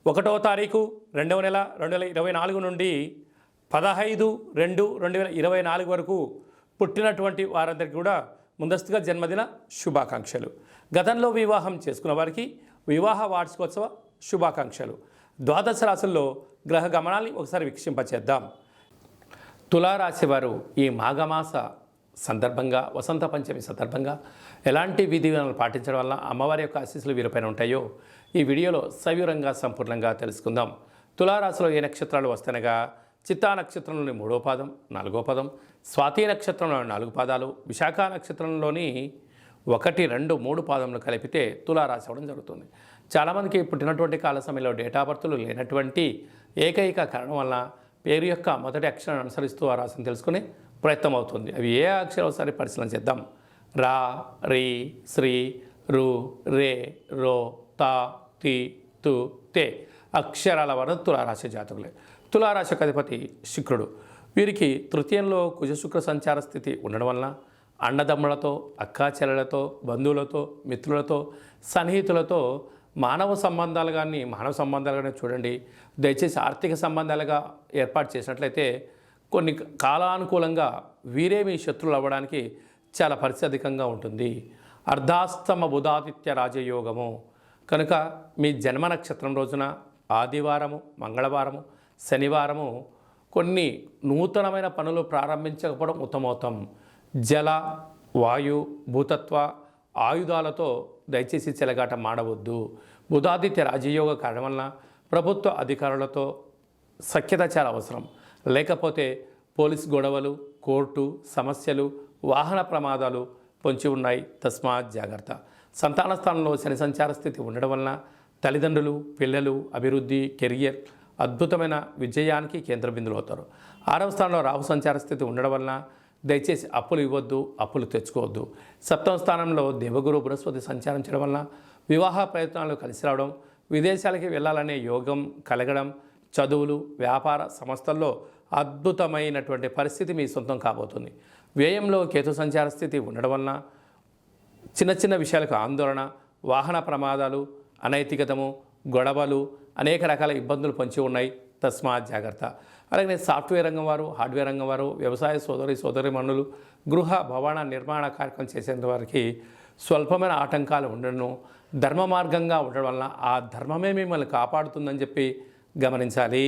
1వ తారీఖు 2వ నెల 2024 నుండి 15/2/2024 వరకు పుట్టినటువంటి వారందరికీ కూడా ముందస్తుగా జన్మదిన శుభాకాంక్షలు. గతంలో వివాహం చేసుకున్న వారికి వివాహ వార్షికోత్సవ శుభాకాంక్షలు. ద్వాదశ రాశుల్లో గ్రహ గమనాన్ని ఒకసారి వీక్షింపచేద్దాం. తులారాశి వారు ఈ మాఘమాస సందర్భంగా, వసంత పంచమి సందర్భంగా ఎలాంటి విధి విధానాలు పాటించడం వల్ల అమ్మవారి యొక్క ఆశీస్సులు వీరిపైన ఉంటాయో ఈ వీడియోలో సవివరంగా సంపూర్ణంగా తెలుసుకుందాం. తులారాశిలో ఏ నక్షత్రాలు వస్తనగా చిత్తా నక్షత్రంలోని 3వ పాదం, 4వ పదం, స్వాతి నక్షత్రంలోని 4 పాదాలు, విశాఖ నక్షత్రంలోని 1, 2, 3 పాదములు కలిపితే తులారాశి అవ్వడం జరుగుతుంది. చాలామందికి పుట్టినటువంటి కాల సమయంలో డేటా బర్తులు లేనటువంటి ఏకైక కారణం వల్ల పేరు యొక్క మొదటి అక్షరాన్ని అనుసరిస్తూ ఆ రాశిని తెలుసుకునే ప్రయత్నం అవుతుంది. అవి ఏ అక్షరం ఒకసారి పరిశీలన చేద్దాం. రా, రి, శ్రీ, రు, రే, రో, తా, తి, తు, తే అక్షరాల వరకు తులారాశి జాతకులే. తులారాశి అధిపతి శుక్రుడు. వీరికి తృతీయంలో కుజశుక్ర సంచార స్థితి ఉండడం వలన అన్నదమ్ములతో, అక్కాచెల్లెలతో, బంధువులతో, మిత్రులతో, సన్నిహితులతో మానవ సంబంధాలు కానీ చూడండి. దయచేసి ఆర్థిక సంబంధాలుగా ఏర్పాటు చేసినట్లయితే కొన్ని కాలానుకూలంగా వీరే మీ శత్రువులు అవ్వడానికి చాలా పరిస్థితి అధికంగా ఉంటుంది. అర్ధాస్తమ బుధాదిత్య రాజయోగము కనుక మీ జన్మ నక్షత్రం రోజున ఆదివారము, మంగళవారము, శనివారము కొన్ని నూతనమైన పనులు ప్రారంభించకపోవడం ఉత్తమోత్తం. జల, వాయు, భూతత్వ, ఆయుధాలతో దయచేసి చెలగాట మాడవద్దు. బుధాదిత్య రాజయోగ కారణం వలన ప్రభుత్వ అధికారులతో సఖ్యత చాలా అవసరం. లేకపోతే పోలీస్ గొడవలు, కోర్టు సమస్యలు, వాహన ప్రమాదాలు పొంచి ఉన్నాయి. తస్మాత్ జాగ్రత్త. సంతాన స్థానంలో శని సంచార స్థితి ఉండడం వలన తల్లిదండ్రులు, పిల్లలు, అభివృద్ధి, కెరియర్ అద్భుతమైన విజయానికి కేంద్ర బిందులు అవుతారు. 6వ స్థానంలో రాహు సంచార స్థితి ఉండడం వలన దయచేసి అప్పులు ఇవ్వద్దు, అప్పులు తెచ్చుకోవద్దు. 7వ స్థానంలో దేవగురు బృహస్పతి సంచారించడం వలన వివాహ ప్రయత్నాలు కలిసి రావడం, విదేశాలకి వెళ్ళాలనే యోగం కలగడం, చదువులు, వ్యాపార సంస్థల్లో అద్భుతమైనటువంటి పరిస్థితి మీ సొంతం కాబోతుంది. వ్యయంలో కేతు సంచార స్థితి ఉండడం వలన చిన్న చిన్న విషయాలకు ఆందోళన, వాహన ప్రమాదాలు, అనైతికతము, గొడవలు, అనేక రకాల ఇబ్బందులు పొంచి ఉన్నాయి. తస్మాత్ జాగ్రత్త. అలాగే సాఫ్ట్వేర్ రంగం వారు, హార్డ్వేర్ రంగం వారు, వ్యవసాయ సోదరిమణులు, గృహ భవన నిర్మాణ కార్యక్రమం చేసేంత వారికి స్వల్పమైన ఆటంకాలు ఉండను. ధర్మ మార్గంగా ఉండడం వలన ఆ ధర్మమే మిమ్మల్ని కాపాడుతుందని చెప్పి గమనించాలి.